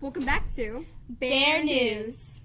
Welcome back to Bear News.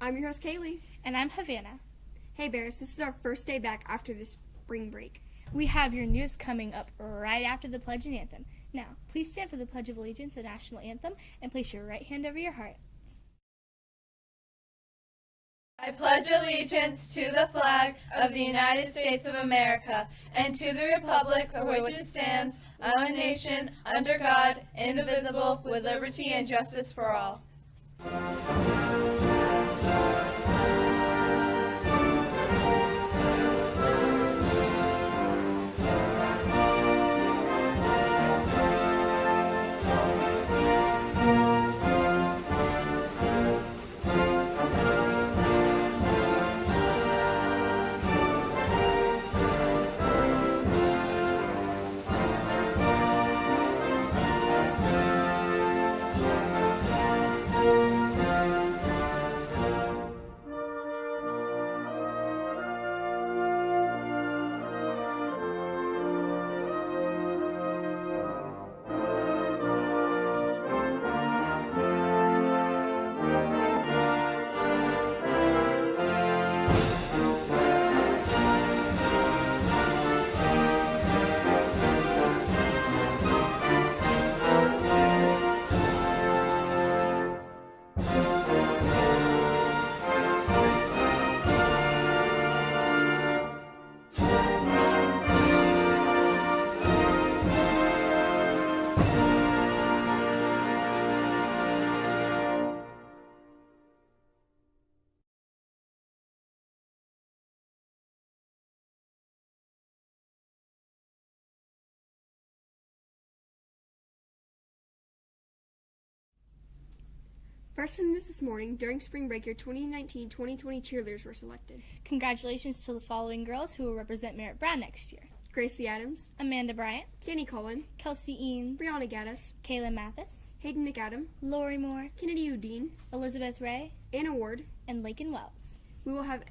I'm your host, Kaylee. And I'm Havana. Hey Bears, this is our first day back after the spring break. We have your news coming up right after the pledge and anthem. Now, please stand for the Pledge of Allegiance and National Anthem and place your right hand over your heart. I pledge allegiance to the flag of the United States of America and to the republic for which it stands, one nation, under God, indivisible, with liberty and justice for all. First in this morning, during spring break, your 2019-2020 cheerleaders were selected. Congratulations to the following girls who will represent Merritt Brown next year. Gracie Adams, Amanda Bryant, Danny Cullen, Kelsey Eanes, Brianna Gaddis, Kayla Mathis, Hayden McAdam, Lori Moore, Kennedy Udine, Elizabeth Ray, Anna Ward. and Lakin Wells. We will have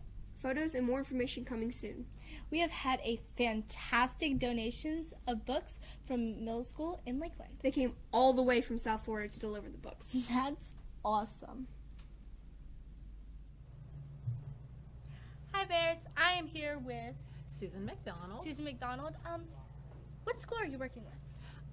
photos and more information coming soon. We have had a fantastic donations of books from middle school in Lakeland. They came all the way from South Florida to deliver the books. That's awesome. Hi Bears, I am here with Susan McDonald. Susan McDonald. What school are you working with?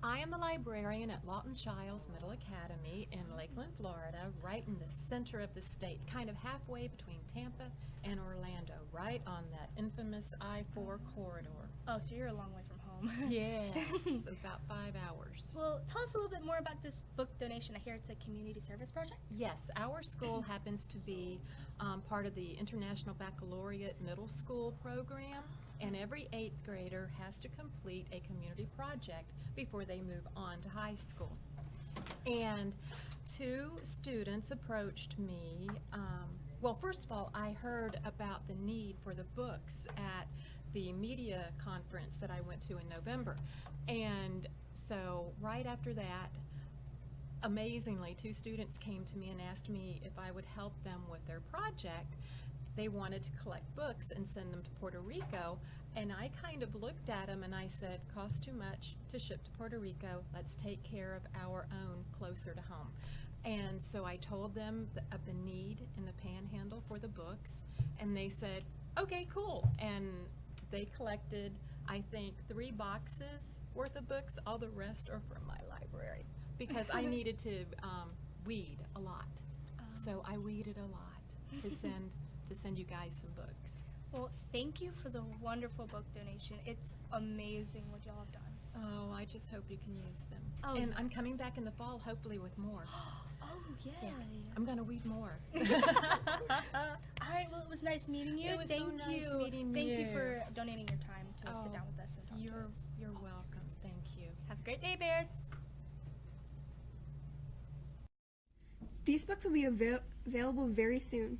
I am the librarian at Lawton Childs Middle Academy in Lakeland, Florida, right in the center of the state, kind of halfway between Tampa and Orlando, right on that infamous I-4 corridor. Oh, so you're a long way from home. Yes, about 5 hours. Well, tell us a little bit more about this book donation. I hear it's a community service project. Yes, our school happens to be part of the International Baccalaureate Middle School program, and every 8th grader has to complete a community project before they move on to high school. And 2 students approached me. Well, first of all, I heard about the need for the books at the media conference that I went to in November. And so right after that, amazingly, 2 students came to me and asked me if I would help them with their project. They wanted to collect books and send them to Puerto Rico, and I kind of looked at them and I said, costs too much to ship to Puerto Rico, let's take care of our own closer to home. And so I told them of the need in the Panhandle for the books, and they said, okay, cool. And they collected, I think, 3 boxes worth of books. All the rest are from my library because I needed to weed a lot. So I weeded a lot to send you guys some books. Well, thank you for the wonderful book donation. It's amazing what y'all have done. Oh, I just hope you can use them. Oh, and I'm coming back in the fall, hopefully with more. Oh, yay. Yeah, I'm gonna weed more. All right, well, it was nice meeting you. It was Thank so nice you. meeting Thank you you. for donating your time to sit Oh, down with us and talk to us. You're welcome. Thank you. Have a great day, Bears. These books will be available very soon.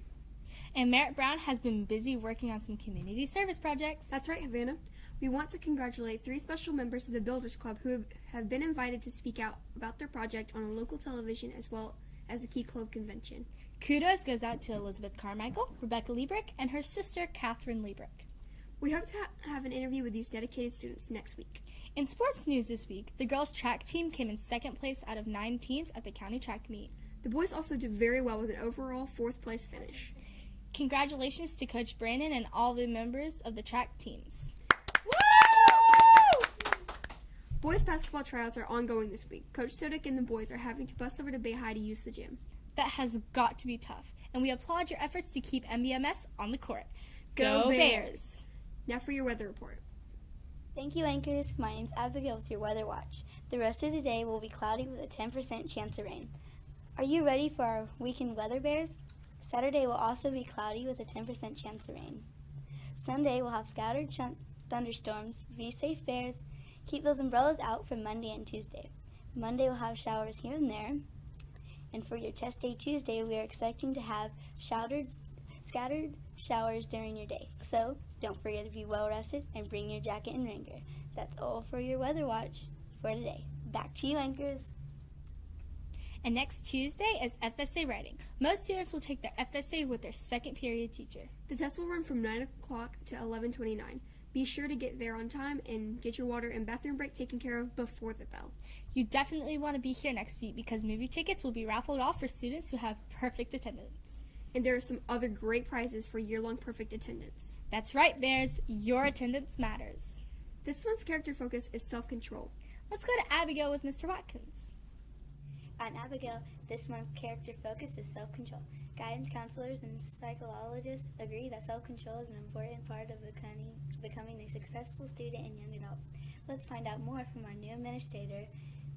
And Merritt Brown has been busy working on some community service projects. That's right, Havana. We want to congratulate 3 special members of the Builders Club who have been invited to speak out about their project on a local television as well as a Key Club convention. Kudos goes out to Elizabeth Carmichael, Rebecca Liebrick, and her sister Catherine Liebrick. We hope to have an interview with these dedicated students next week. In sports news this week, the girls' track team came in 2nd place out of 9 teams at the county track meet. The boys also did very well with an overall 4th place finish. Congratulations to Coach Brandon and all the members of the track teams. Woo! Boys basketball tryouts are ongoing this week. Coach Sodick and the boys are having to bus over to Bay High to use the gym. That has got to be tough, and we applaud your efforts to keep MBMS on the court. Go Bears! Now for your weather report. Thank you, anchors. My name's Abigail with your Weather Watch. The rest of the day will be cloudy with a 10% chance of rain. Are you ready for our weekend weather, Bears? Saturday will also be cloudy with a 10% chance of rain. Sunday will have scattered thunderstorms. Be safe, Bears. Keep those umbrellas out for Monday and Tuesday. Monday will have showers here and there. And for your test day Tuesday, we are expecting to have scattered showers during your day. So don't forget to be well rested and bring your jacket and rain gear. That's all for your Weather Watch for today. Back to you, anchors. And next Tuesday is FSA writing. Most students will take their FSA with their second period teacher. The test will run from 9 o'clock to 11:29. Be sure to get there on time and get your water and bathroom break taken care of before the bell. You definitely want to be here next week because movie tickets will be raffled off for students who have perfect attendance. And there are some other great prizes for year-long perfect attendance. That's right, Bears. Your attendance matters. This month's character focus is self-control. Let's go to Abigail with Mr. Watkins. I'm Abigail. This month's character focus is self-control. Guidance counselors and psychologists agree that self-control is an important part of becoming a successful student and young adult. Let's find out more from our new administrator,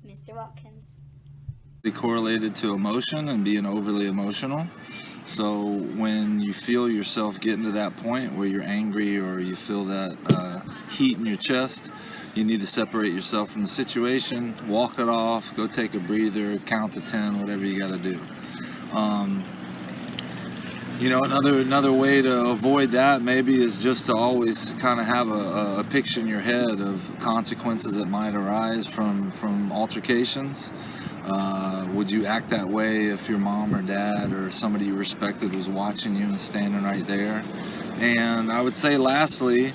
Mr. Watkins. Correlated to emotion and being overly emotional. So when you feel yourself getting to that point where you're angry or you feel that heat in your chest, you need to separate yourself from the situation, walk it off, go take a breather, count to 10, whatever you got to do. Another way to avoid that maybe is just to always kind of have a picture in your head of consequences that might arise from altercations. Would you act that way if your mom or dad or somebody you respected was watching you and standing right there? And I would say lastly,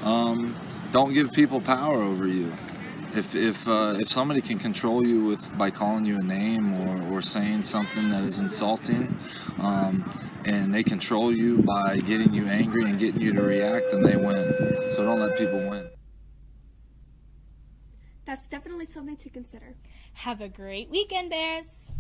don't give people power over you. If somebody can control you by calling you a name or saying something that is insulting, and they control you by getting you angry and getting you to react, then they win. So don't let people win. That's definitely something to consider. Have a great weekend, Bears.